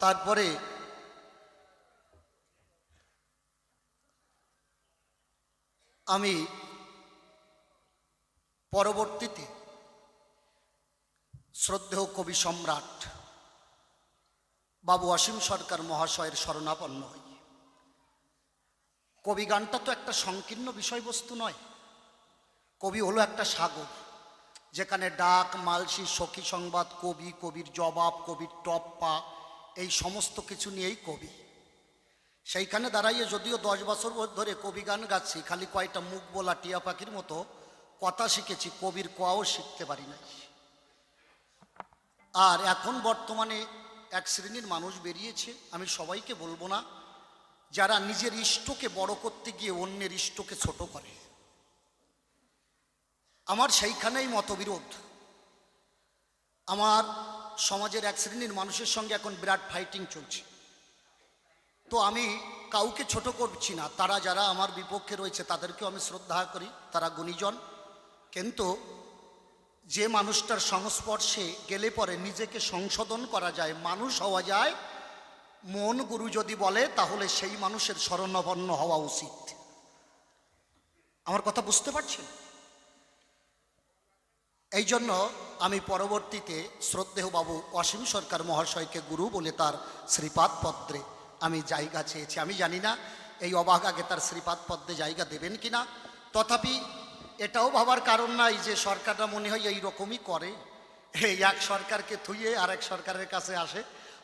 তারপরে আমি পরবর্তীতে শ্রদ্ধেয় কবি সম্রাট বাবু অসীম সরকার মহাশয়ের শরণাপন্ন হই। কবি গানটা তো একটা সংকীর্ণ বিষয়বস্তু নয়। কবি হলো একটা সাগর, যেখানে ডাক, মালসি, সখী সংবাদ, কবি, কবির জবাব, কবির টপ্পা, এই সমস্ত কিছু নিয়েই কবি। সেইখানে দাঁড়াইয়ে যদিও 10 বছর ধরে কবি গান গাচ্ছি, খালি কয়টা মুখ বলা টিয়া পাখির মতো কথা শিখেছি, কবির কোয়াও শিখতে পারি না। আর এখন বর্তমানে এক শ্রেণীর মানুষ বেরিয়েছে, আমি সবাইকে বলবো না, যারা নিজের ইষ্টকে বড় করতে গিয়ে অন্যের ইষ্টকে ছোট করে। আমার সেইখানেই মতবিরোধ। আমার সমাজের এক শ্রেণীর মানুষের সঙ্গে এখন বিরাট ফাইটিং চলছে। তো আমি কাউকে ছোট করছি না, তারা যারা আমার বিপক্ষে রয়েছে তাদেরকেও আমি শ্রদ্ধা করি, তারা গুণীজন। কিন্তু যে মানুষটার সংস্পর্শে গেলে পরে নিজেকে সংশোধন করা যায়, মানুষ হওয়া যায়, মন গুরু যদি বলে তাহলে সেই মানুষের শরণাপন্ন হওয়া উচিত। আমার কথা বুঝতে পারছেন? এই জন্য আমি পরবর্তীতে শ্রদ্ধেয় বাবু অসীম সরকার মহাশয়কে গুরু বলে তার শ্রীপাদ পদ্মে আমি জায়গা চেয়েছি। আমি জানি না এই অভাগাকে তার শ্রীপাদ পদ্মে জায়গা দেবেন কিনা। তথাপি এটাও ভাবার কারণ নাই যে সরকারটা মনে হয় এই রকমই করে, এই এক সরকারকে থুইয়ে আরেক সরকারের কাছে আসে,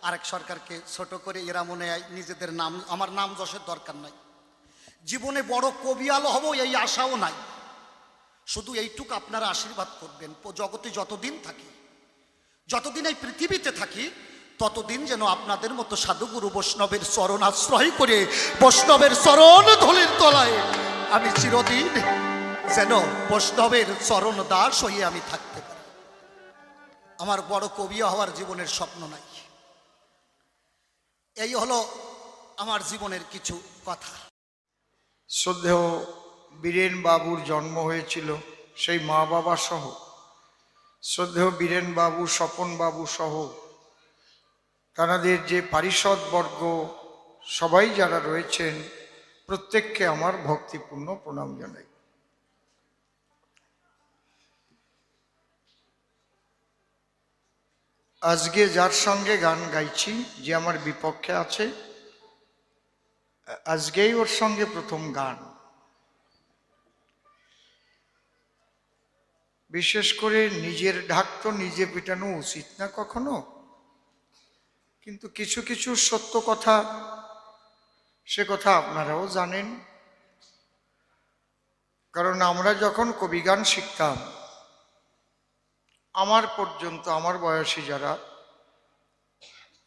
আরেক সরকারকে ছোট করে এরা মনে হয় নিজেদের নাম, আমার নাম যশের দরকার নাই, জীবনে বড় কবিয়াল হব এই আশাও নাই। শুধু এইটুকু আপনারা আশীর্বাদ করবেন, জগতে যতদিন থাকি, যতদিন এই পৃথিবীতে থাকি, ততদিন যেন আপনাদের মতো সাধুগুরু বৈষ্ণবের চরণ আশ্রয় করে বৈষ্ণবের চরণ ধুলির তলায় আমি চিরদিন যেন বৈষ্ণবের চরণ দাস হয়ে আমি থাকতে পারি। আমার বড় কবি হওয়ার জীবনের স্বপ্ন নাই। এই হলো আমার জীবনের কিছু কথা। শ্রদ্ধেয় বীরেন বাবুর জন্ম হয়েছিল সেই মা বাবা সহ, শ্রদ্ধেয় বীরেন বাবু, স্বপন বাবু সহ তাদের যে পারিষদ বর্গ সবাই যারা রয়েছেন, প্রত্যেককে আমার ভক্তিপূর্ণ প্রণাম জানাই। আজকে যার সঙ্গে গান গাইছি, যে আমার বিপক্ষে আছে, আজকেই ওর সঙ্গে প্রথম গান। বিশেষ করে নিজের ঢাক তো নিজে পিটানো উচিত না কখনো, কিন্তু কিছু কিছু সত্য কথা, সে কথা আপনারাও জানেন। কারণ আমরা যখন কবিগান শিখতাম, আমার পর্যন্ত, আমার বয়সী যারা,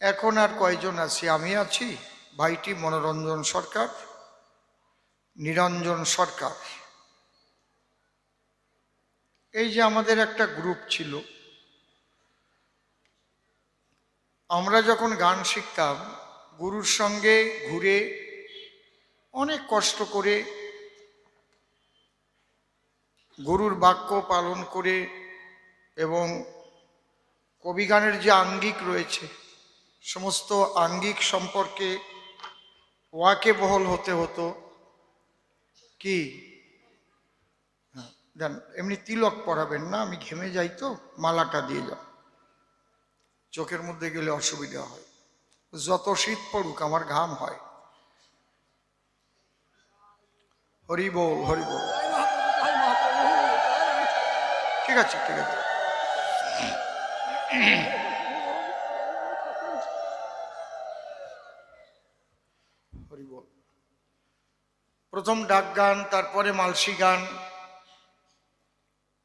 এখন আর কয়জন আছি, আমি আছি, ভাইটি মনোরঞ্জন সরকার, নিরঞ্জন সরকার, এই যে আমাদের একটা গ্রুপ ছিল। আমরা যখন গান শিখতাম, গুরুর সঙ্গে ঘুরে অনেক কষ্ট করে গুরুর বাক্য পালন করে, এবং কবিগানের যে আঙ্গিক রয়েছে, সমস্ত আঙ্গিক সম্পর্কে ওয়াকিবহল হতে হতো। কি জান, এমনি তিলক পরাবেন না, আমি ঘেমে যাই তো, মালাটা দিয়ে যাও, চোখের মধ্যে গেলে অসুবিধা হয়, যত শীত পড়ুক আমার ঘাম হয়। হরি বল, হরি বল। ঠিক আছে, ঠিক আছে। হরি বল। প্রথম ডাক গান, তারপরে মালসি গান।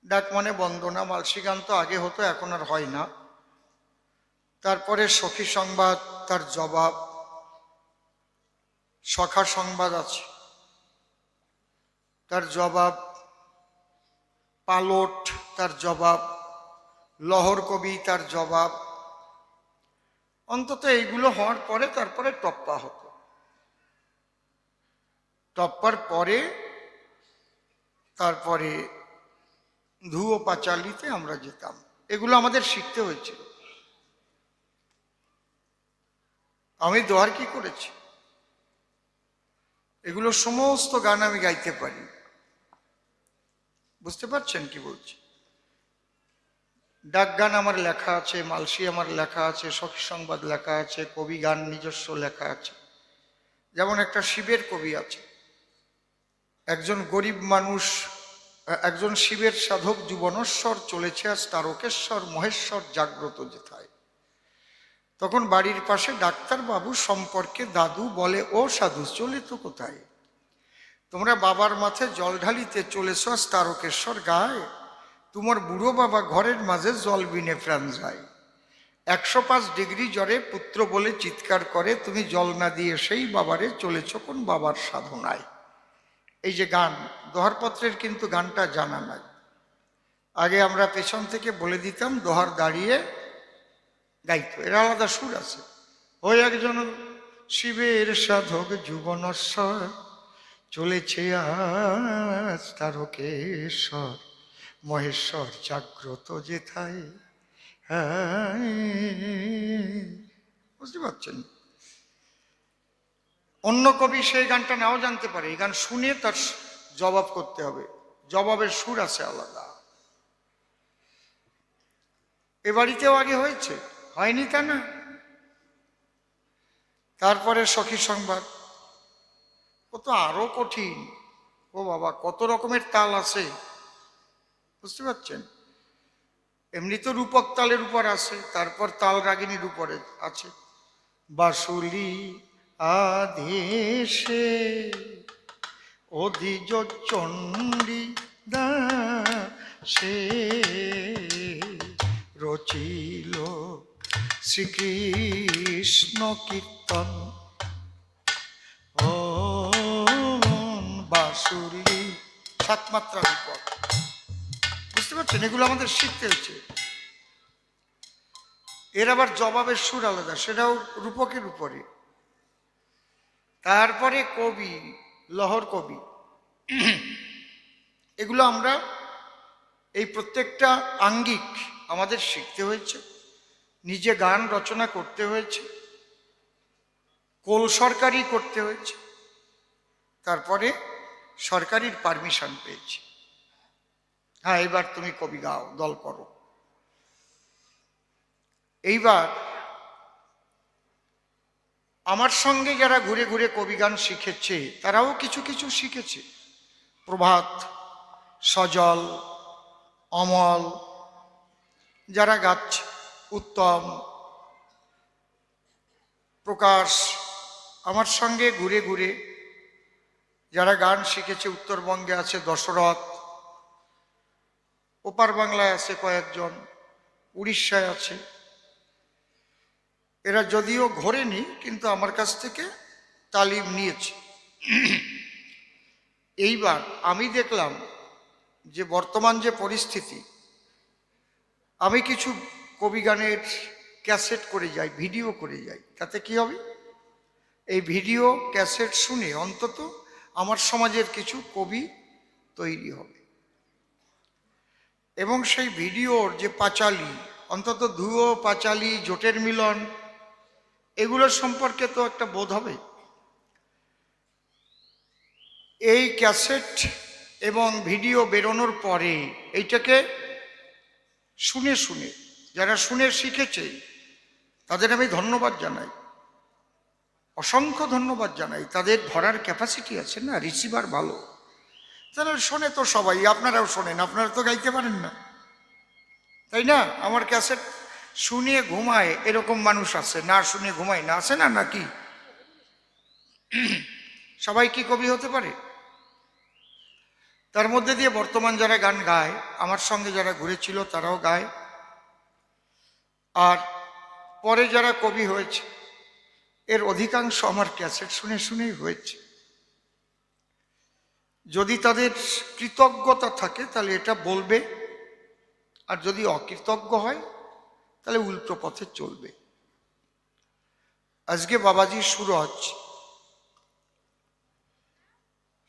ডাক মানে বন্দনা, মালসি গান তো আগে হতো, এখন আর হয় না। তারপরে সখী সংবাদ, তার জবাব, সখা সংবাদ আছে, তার জবাব, পালট, তার জবাব, লহর কবি, তার জবাব। অন্তত এইগুলো হওয়ার পরে তারপরে টপ্পা হতো। টপ্পার পরে তারপরে ধুয়ো পাঁচালিতে আমরা যেতাম। এগুলো আমাদের শিখতে হয়েছিল। আমি দোহার কি করেছি? এগুলো সমস্ত গান আমি গাইতে পারি। বুঝতে পারছেন কি বলছি? ডাক গান আমার লেখা আছে, মালসি আমার লেখা আছে, সখী সংবাদ লেখা আছে, কবি গান নিজস্ব লেখা আছে। যেমন একটা শিবের কবি আছে, একজন গরিব মানুষ, একজন শিবের সাধক যুবনেশ্বর চলেছে আজ তারকেশ্বর মহেশ্বর জাগ্রত যেথায়। তখন বাড়ির পাশে ডাক্তার বাবু সম্পর্কে দাদু বলে, ও সাধু চলে তো কোথায়? তোমরা বাবার মাথায় জল ঢালিতে চলেছ আজ তারকেশ্বর গায়ে, তোমার বুড়ো বাবা ঘরের মাঝে জল বিনে প্রাণ যায়। 105 ডিগ্রি জ্বরে পুত্র বলে চিৎকার করে, তুমি জল না দিয়ে সেই বাবারে চলেছ কোন বাবার সাধনায়। এই যে গান, দোহারপত্রের কিন্তু গানটা জানা নাই। আগে আমরা পেছন থেকে বলে দিতাম, দোহার দাঁড়িয়ে গাইতো, এর আলাদা সুর আছে। ওই একজন শিবের সাধক যুবনেশ্বর চলেছে আজ তারকেশ্বর মহেশ্বর জাগ্রত যেথায়। বুঝতে পারছেন? অন্য কবি সেই গানটা নাও জানতে পারে, এই গান শুনে তার জবাব করতে হবে, জবাবের সুর আছে আলাদা। এ বাড়িতেও আগে হয়েছে, হয়নি তা না। তারপরে সখী সংবাদ, ও তো আরো কঠিন। ও বাবা, কত রকমের তাল আছে, বুঝতে পারছেন? এমনি তো রূপক তালের উপর আছে, তারপর তাল রাগিনীর উপরে আছে। বাসুলি আদেশে অধিজ চণ্ডী দাসে রচিল শ্রীকৃষ্ণ কীর্তন। ও বাসুলি, সাত মাত্রা রূপক। বুঝতে পারছেন? এগুলো আমাদের শিখতে হচ্ছে। এর আবার জবাবের সুর আলাদা, সেটাও রূপকের উপরে। তারপরে কবি, লহর কবি, এগুলো আমরা এই প্রত্যেকটা আঙ্গিক আমাদের শিখতে হয়েছে, নিজে গান রচনা করতে হয়েছে, কোল সরকারি করতে হয়েছে, তারপরে সরকারির পারমিশন পেয়েছি। হ্যাঁ, এবার তুমি কবি গাও, দল করো। এইবার আমার সঙ্গে যারা ঘুরে ঘুরে কবি গান শিখেছে তারাও কিছু কিছু শিখেছে। প্রভাত, সজল, অমল, যারা গাচ্ছে, উত্তম, প্রকাশ, আমার সঙ্গে ঘুরে ঘুরে যারা গান শিখেছে। উত্তরবঙ্গে আছে দশরথ, ওপার বাংলায় আছে কয়েকজন, উড়িষ্যায় আছে। এরা যদিও ঘোরেনি, কিন্তু আমার কাছ থেকে তালিম নিয়েছে। এইবার আমি দেখলাম যে বর্তমান যে পরিস্থিতি, আমি কিছু কবি গানের ক্যাসেট করে যাই, ভিডিও করে যাই। তাতে কি হবে? এই ভিডিও ক্যাসেট শুনে অন্তত আমার সমাজের কিছু কবি তৈরি হবে, এবং সেই ভিডিওর যে পাঁচালী, অন্তত ধুয়ো পাঁচালী, জোটের মিলন, এগুলোর সম্পর্কে তো একটা বোধ হবে। এই ক্যাসেট এবং ভিডিও বেরোনোর পরে এইটাকে শুনে শুনে যারা শুনে শিখেছে তাদের আমি ধন্যবাদ জানাই, অসংখ্য ধন্যবাদ জানাই। তাদের ধরার ক্যাপাসিটি আছে না, রিসিভার ভালো। তাহলে শোনে তো সবাই, আপনারাও শোনেন, আপনারা তো গাইতে পারেন না, তাই না? আমার ক্যাসেট শুনিয়ে ঘুমায় এরকম মানুষ আছে, না শুনে ঘুমায় না, আছে না? নাকি সবাই কি কবি হতে পারে? তার মধ্যে দিয়ে বর্তমান যারা গান গায়, আমার সঙ্গে যারা ঘুরেছিল তারাও গায়, আর পরে যারা কবি হয়েছে এর অধিকাংশ আমার ক্যাসেট শুনে শুনেই হয়েছে। যদি তাদের কৃতজ্ঞতা থাকে তাহলে এটা বলবে, আর যদি অকৃতজ্ঞ হয় তাহলে উল্টো পথে চলবে। আজকে বাবাজি সুরজ,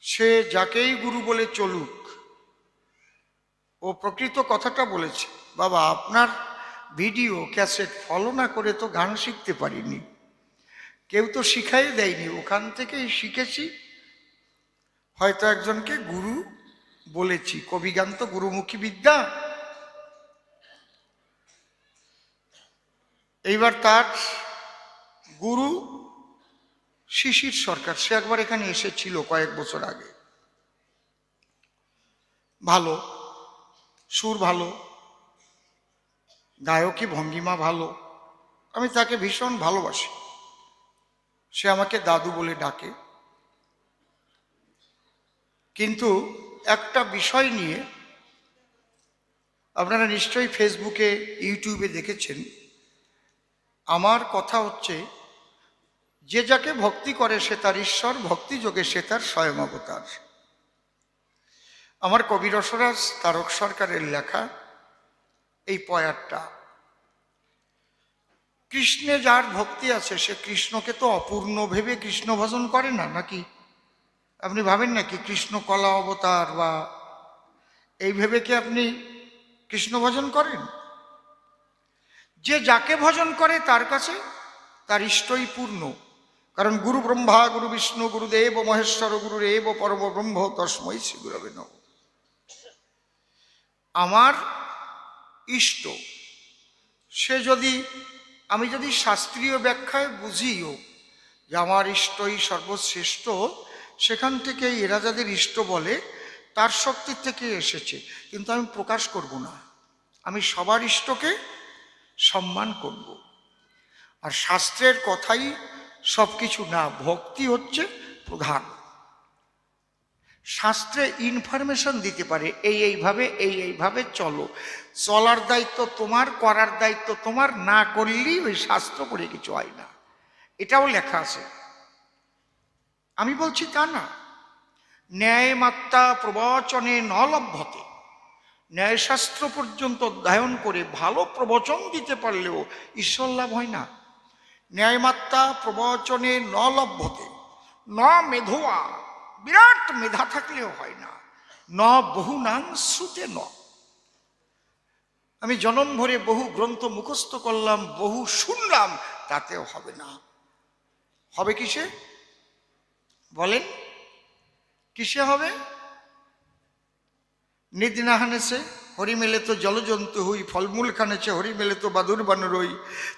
সে যাকেই গুরু বলে চলুক, ও প্রকৃত কথাটা বলেছে, বাবা আপনার ভিডিও ক্যাসেট ফলো না করে তো গান শিখতে পারিনি। কেউ তো শিখাই দেয়নি, ওখান থেকেই শিখেছি। হয়তো একজনকে গুরু বলেছি, কবিগান তো গুরুমুখী বিদ্যা। এইবার তার গুরু শিশির সরকার, সে একবার এখানে এসেছিল কয়েক বছর আগে। ভালো সুর, ভালো গায়কী ভঙ্গিমা ভালো, আমি তাকে ভীষণ ভালোবাসি। সে আমাকে দাদু বলে ডাকে। কিন্তু একটা বিষয় নিয়ে আপনারা নিশ্চয়ই ফেসবুকে, ইউটিউবে দেখেছেন, আমার কথা হচ্ছে, যে যাকে ভক্তি করে সে তার ঈশ্বর, ভক্তি যোগে সে তার স্বয়ং অবতার। আমার কবি রসরাজ তারক সরকারের লেখা এই পয়ারটা, কৃষ্ণে যার ভক্তি আছে সে কৃষ্ণকে তো অপূর্ণ ভেবে কৃষ্ণ ভজন করে না, নাকি? আপনি ভাবেন নাকি কৃষ্ণ কলা অবতার বা এই ভেবে কি আপনি কৃষ্ণ ভজন করেন? যে যাকে ভজন করে তার কাছে তার ইষ্টই পূর্ণ। কারণ গুরু ব্রহ্মা গুরু বিষ্ণু গুরুদেব মহেশ্বর গুরুরেব পরম ব্রহ্ম তস্মৈ শ্রী গুরবে নমঃ। আমার ইষ্ট, সে যদি, আমি যদি শাস্ত্রীয় ব্যাখ্যায় বুঝিও যে আমার ইষ্টই সর্বশ্রেষ্ঠ, সেখান থেকে এরা যাদের ইষ্ট বলে তার শক্তির থেকে এসেছে, কিন্তু আমি প্রকাশ করব না। আমি সবার ইষ্টকে সম্মান করব। আর শাস্ত্রের কথাই সব কিছু না, ভক্তি হচ্ছে প্রধান। শাস্ত্রে ইনফরমেশন দিতে পারে, এইভাবে এইভাবে চলো, চলার দায়িত্ব তোমার, করার দায়িত্ব তোমার, না করলেই ওই শাস্ত্র করে কিছু হয় না, এটাও লেখা আছে। আমি বলছি তা না। ন্যায় মাত্রা প্রবচনে ন লভ্যতে, ন্যায়শাস্ত্র পর্যন্ত অধ্যয়ন করে ভালো প্রবচন দিতে পারলেও ঈশ্বর লাভ হয় না। ন্যায়মাত্রা প্রবচনে ন লভ্যতে, ন মেধোয়া, বিরাট মেধা থাকলেও হয় না, ন বহুনাং শ্রুতে ন। আমি জনম ভরে বহু গ্রন্থ মুখস্থ করলাম, বহু শুনলাম, তাতেও হবে না। হবে কিসে বলেন? কিসে হবে? নিদ না হানেছে হরি মেলে তো জলজন্তু হই, ফলমূল খানেছে হরি মেলে তো বাদুর বানরই,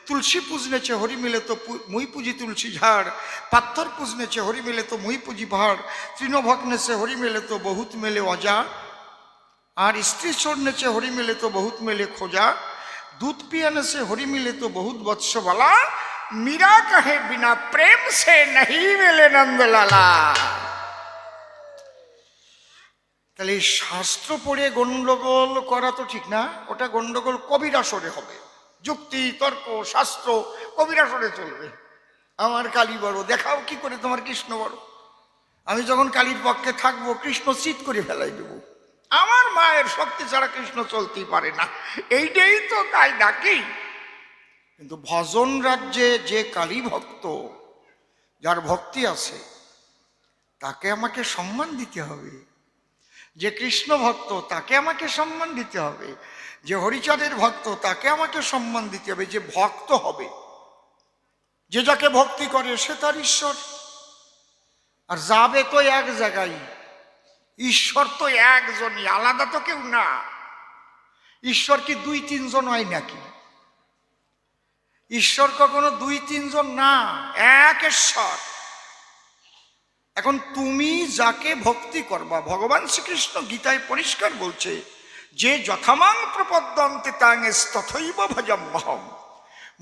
তুলসী পুজনেছে হরি মেলে তো মুই পুজি তুলসী ঝাড়, পাথর পুজনেছে হরি মেলে তো মুই পুজি পাহাড়, তৃণভগ্নেছে হরি মেলে তো বহুত মেলে অজা, আর স্ত্রী চড়নেছে হরি মেলে তো বহুত মেলে খোঁজা, दूध पियाने से हरि मिले तो बहुत वत्स वाला, मीरा कहे बिना प्रेम से नहीं मिले नंदलाला। তাহলে শাস্ত্র পড়ে গন্ডগোল করা তো ঠিক না, ওটা গন্ডগোল কবিরাসরে হবে। যুক্তি তর্ক শাস্ত্র কবিরাসরে চলবে। আমার কালী বড়, দেখাও কি করে তোমার কৃষ্ণ বড়। আমি যখন কালীর পক্ষে থাকবো কৃষ্ণ চিৎ করে ফেলাই দেবো। আমার মায়ের শক্তি ছাড়া কৃষ্ণ চলতেই পারে না, এইটাই তো কায়দা কি। কিন্তু ভজন রাজ্যে যে কালী ভক্ত, যার ভক্তি আছে, তাকে আমাকে সম্মান দিতে হবে। যে কৃষ্ণ ভক্ত তাকে আমাকে সম্মান দিতে হবে, যে হরিচাঁদের ভক্ত তাকে আমাকে সম্মান দিতে হবে। যে ভক্ত হবে, যে যাকে ভক্তি করে সে তার ঈশ্বর। আর যাবে তো এক জায়গায়, ঈশ্বর তো একজনই, আলাদা তো কেউ না। ঈশ্বর কি দুই তিনজন হয় নাকি? ঈশ্বর কখনো দুই তিনজন না, এক ঈশ্বর। এখন তুমি যাকে ভক্তি করবা, ভগবান শ্রীকৃষ্ণ গীতায় পরিষ্কার বলছে যে যথামাং প্রপদ্যন্তে তাং তথৈব ভজম্যহম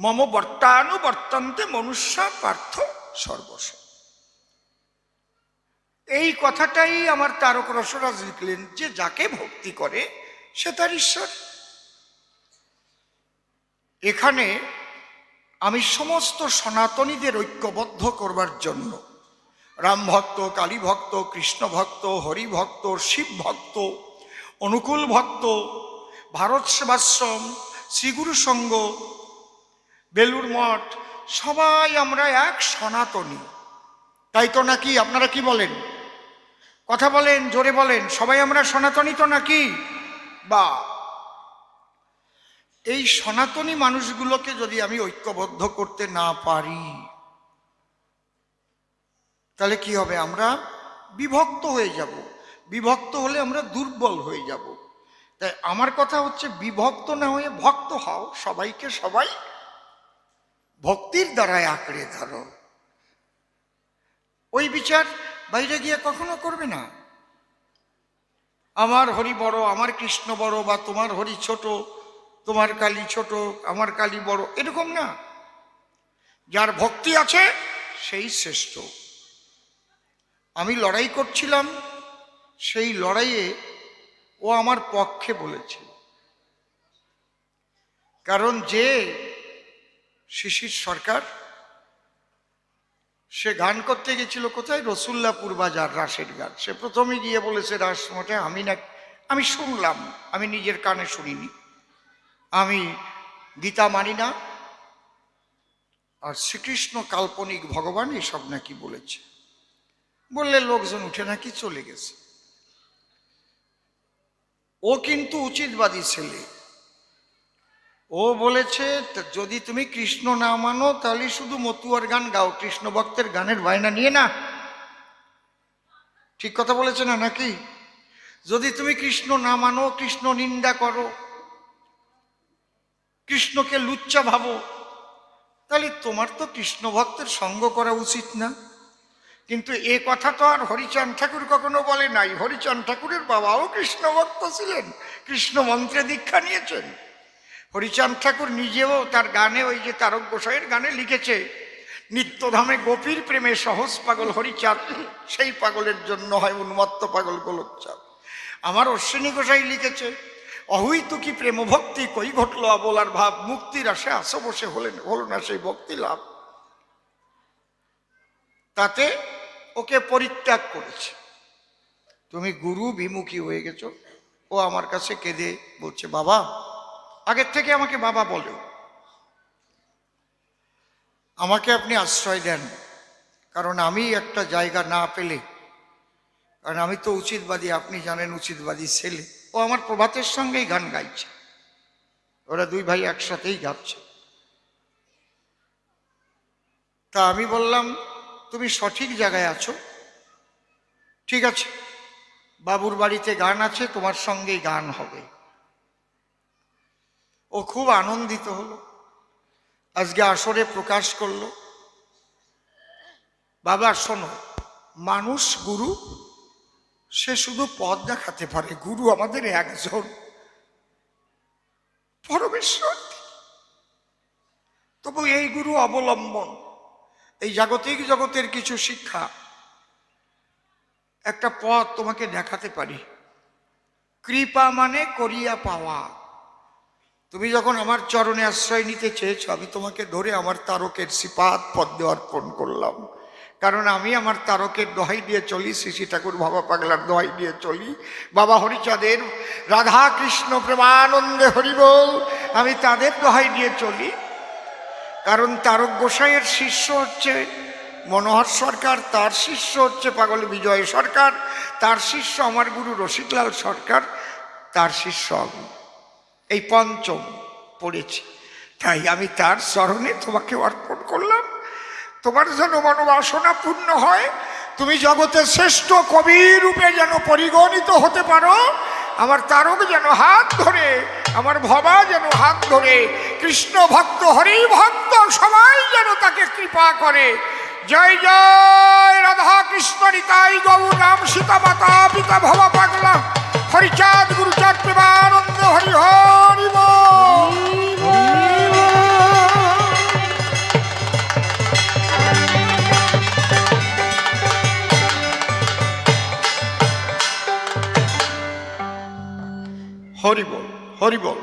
মম বর্তানুবর্তন্তে মনুষ্যা পার্থ সর্বস্ব। এই কথাটাই আমার তারক রসরাজ লিখলেন, যে যাকে ভক্তি করে সে তার ঈশ্বর। এখানে আমি সমস্ত সনাতনীদের ঐক্যবদ্ধ করবার জন্য রাম ভক্ত, কালী ভক্ত, কৃষ্ণ ভক্ত, হরি ভক্ত, শিব ভক্ত, অনুকূল ভক্ত, ভারত সেবাশ্রম, শ্রীগুরু সংঘ, বেলুর মঠ, সবাই আমরা এক সনাতনী। তাই তো নাকি? আপনারা কি বলেন? কথা বলেন, জোরে বলেন, সবাই আমরা সনাতনী তো নাকি? বা এই সনাতনী মানুষগুলোকে যদি আমি ঐক্যবদ্ধ করতে না পারি, তাহলে কি হবে? আমরা বিভক্ত হয়ে যাব। বিভক্ত হলে আমরা দুর্বল হয়ে যাব। তাই আমার কথা হচ্ছে, বিভক্ত না হয়ে ভক্ত হও, সবাইকে সবাই ভক্তির দ্বারায় আঁকড়ে ধরো। ওই বিচার বাইরে গিয়ে কখনো করবে না, আমার হরি বড়, আমার কৃষ্ণ বড়, বা তোমার হরি ছোট, তোমার কালী ছোট, আমার কালী বড়, এরকম না। যার ভক্তি আছে সেই শ্রেষ্ঠ। আমি লড়াই করছিলাম, সেই লড়াইয়ে ও আমার পক্ষে বলেছে। কারণ যে শিশির সরকার, সে গান করতে গেছিল কোথায়? রসুল্লাপুর বাজার, রাসের গান। সে প্রথমে গিয়ে বলেছে রাস মঠে, আমি শুনলাম, আমি নিজের কানে শুনিনি, আমি গীতা মানি না, আর শ্রীকৃষ্ণ কাল্পনিক ভগবান, এসব নাকি বলেছে। বললে লোকজন উঠে নাকি চলে গেছে। ও কিন্তু উচিতবাদী ছেলে। ও বলেছে যদি তুমি কৃষ্ণ না মানো তাহলে শুধু মতুয়ার গান গাও, কৃষ্ণ ভক্তের গানের বায়না নিয়ে না। ঠিক কথা বলেছে না নাকি? যদি তুমি কৃষ্ণ না মানো, কৃষ্ণ নিন্দা করো, কৃষ্ণকে লুচ্চা ভাবো, তাহলে তোমার তো কৃষ্ণ ভক্তের সঙ্গ করা উচিত না। কিন্তু এ কথা তো আর হরিচাঁদ ঠাকুর কখনো বলে নাই। হরিচাঁদ ঠাকুরের বাবাও কৃষ্ণ ভক্ত ছিলেন, কৃষ্ণ মন্ত্রে দীক্ষা নিয়েছেন। হরিচাঁদ ঠাকুর নিজেও তার গানে, ওই যে তারক গোসাইয়ের গানে লিখেছে, নিত্যধামে গোপীর প্রেমে সহজ পাগল হরিচাঁদ, সেই পাগলের জন্য হয় উন্মত্ত পাগল গোলকচাঁদ। আমার অশ্বিনী গোসাই লিখেছে, অহৈতুকী প্রেম ভক্তি কই ঘটল অবলার ভাব, মুক্তির আশে আসো বসে হলো না সেই ভক্তি লাভ। তাতে ওকে পরিত্যাগ করেছে। তুমি গুরু বিমুখী হয়ে গেছো। ও আমার কাছে কেঁদে বলছে, বাবা, আগের থেকে আমাকে বাবা বলে, আমাকে আপনি আশ্রয় দেন, কারণ আমি একটা জায়গা না পেলে, কারণ আমি তো উচিতবাদী, আপনি জানেন উচিতবাদী ছেলে। ও আমার প্রভাতের সঙ্গেই গান গাইছে, ওরা দুই ভাই একসাথেই গাচ্ছে। তা আমি বললাম, তুমি সঠিক জায়গায় আছো, ঠিক আছে, বাবুর বাড়িতে গান আছে, তোমার সঙ্গেই গান হবে। ও খুব আনন্দিত হলো, আজকে আসরে প্রকাশ করলো। বাবা শোনো, মানুষ গুরু, সে শুধু পথ দেখাতে পারে, গুরু আমাদের একজন, পরমেশ্বর। তবু এই গুরু অবলম্বন, এই জাগতিক জগতের কিছু শিক্ষা, একটা পথ তোমাকে দেখাতে পারি। কৃপা মানে করিয়া পাওয়া। তুমি যখন আমার চরণে আশ্রয় নিতে চেয়েছ, আমি তোমাকে ধরে আমার তারকের শ্রীপাদ পদ্মে অর্পণ করলাম। কারণ আমি আমার তারকের দোহাই দিয়ে চলি, শ্রী শ্রী ঠাকুর বাবা পাগলার দোহাই দিয়ে চলি, বাবা হরিচাঁদের রাধা কৃষ্ণ প্রেমানন্দে হরিবোল, আমি তাদের দোহাই দিয়ে চলি। কারণ তারক গোসাইয়ের শিষ্য হচ্ছে মনোহর সরকার, তার শিষ্য হচ্ছে পাগল বিজয় সরকার, তার শিষ্য আমার গুরু রসিকলাল সরকার, তার শিষ্য আমি। এই পঞ্চম পড়েছি, তাই আমি তার চরণে তোমাকে অর্পণ করলাম। তোমার যেন মনোবাসনা পূর্ণ হয়, তুমি জগতের শ্রেষ্ঠ কবি রূপে যেন পরিগণিত হতে পারো। আমার তারক যেন হাত ধরে, আমার ভবা যেন হাত ধরে, কৃষ্ণ ভক্ত হরি ভক্ত সবাই যেন তাকে কৃপা করে। জয় জয় রাধা কৃষ্ণ নিতাই গৌর রাম সীতা মাতা পিতা ভবা পাগলা হরিচাঁদ গুরুচাঁদ প্রেমানন্দ হরি হরি বল। হরি বল, হরি বল।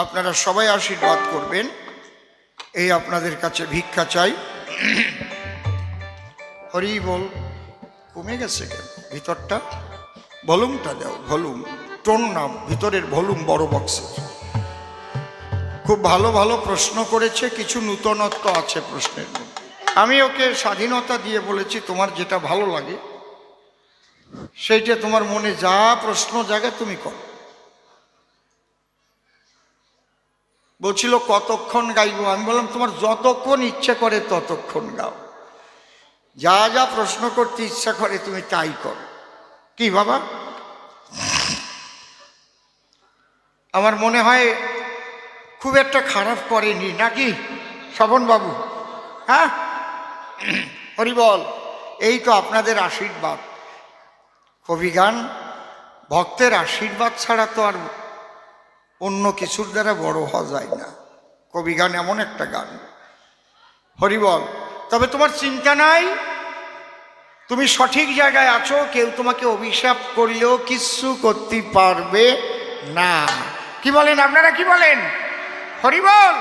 আপনারা সবাই আশীর্বাদ করবেন, এই আপনাদের কাছে ভিক্ষা চাই। হরি বল। কমে গেছে কেন ভিতরটা? ভলিউমটা দাও, ভলিউম, টোন নাম, ভিতরের ভলিউম বড় বক্সের। খুব ভালো ভালো প্রশ্ন করেছে, কিছু নূতনত্ব আছে প্রশ্নের মধ্যে। আমি ওকে স্বাধীনতা দিয়ে বলেছি, তোমার যেটা ভালো লাগে সেইটা তোমার মনে যা প্রশ্ন জাগে তুমি করো। বলছিল কতক্ষণ গাইবো, আমি বললাম তোমার যতক্ষণ ইচ্ছে করে ততক্ষণ গাও। যা যা প্রশ্ন করতে ইচ্ছা করে তুমি তাই করো। কি বাবা? আমার মনে হয় খুব একটা খারাপ করেনি নাকি স্বপন বাবু? হ্যাঁ, হরি বল। এই তো আপনাদের আশীর্বাদ। কবিগান ভক্তের আশীর্বাদ ছাড়া তো আর অন্য কিছুর দ্বারা বড় হওয়া যায় না। কবিগান এমন একটা গান, হরি বল। তবে তোমার চিন্তা নাই, তুমি সঠিক জায়গায় আছো, কেউ তোমাকে অভিশাপ করলেও কিচ্ছু করতে পারবে না। কি বলেন আপনারা, কি বলেন? হরি বল।